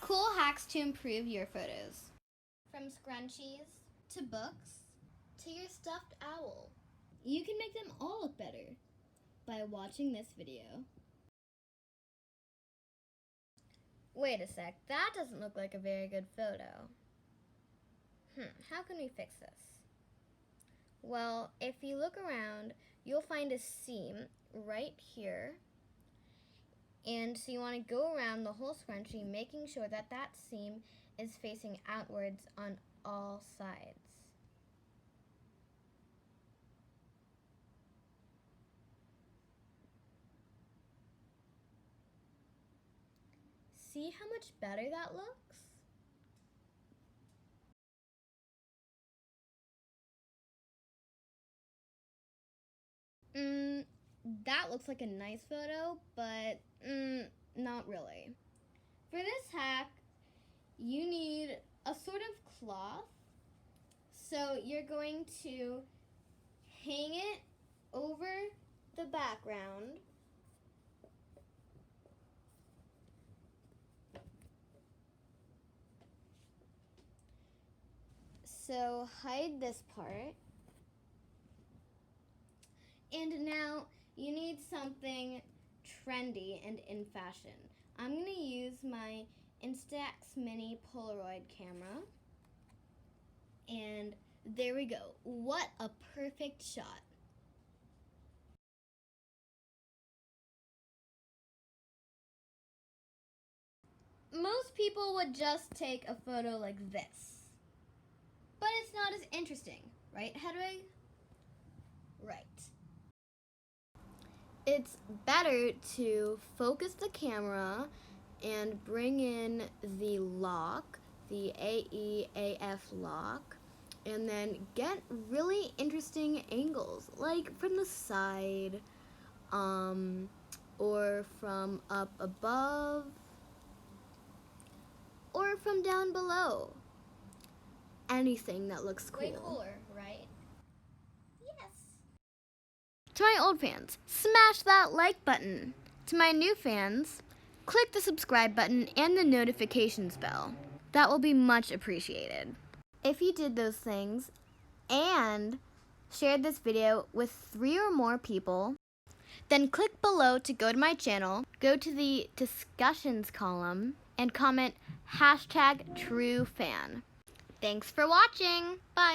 Cool hacks to improve your photos. From scrunchies to books to your stuffed owl. You can make them all look better by watching this video. Wait a sec, that doesn't look like a very good photo. How can we fix this? Well, if you look around, you'll find a seam right here. And so you want to go around the whole scrunchie, making sure that that seam is facing outwards on all sides. See how much better that looks? That looks like a nice photo, but not really. For this hack, you need a sort of cloth. So you're going to hang it over the background. So hide this part. And now you need something trendy and in fashion. I'm going to use my Instax Mini Polaroid camera. And there we go. What a perfect shot. Most people would just take a photo like this. But it's not as interesting, right, Hedwig? Right. It's better to focus the camera and bring in the lock, the AEAF lock, and then get really interesting angles, like from the side, or from up above, or from down below. Anything that looks cool. Way cooler, right? Yes. To my old fans, smash that like button. To my new fans, click the subscribe button and the notifications bell. That will be much appreciated. If you did those things and shared this video with 3 or more people, then click below to go to my channel, go to the discussions column, and comment #TrueFan. Thanks for watching. Bye.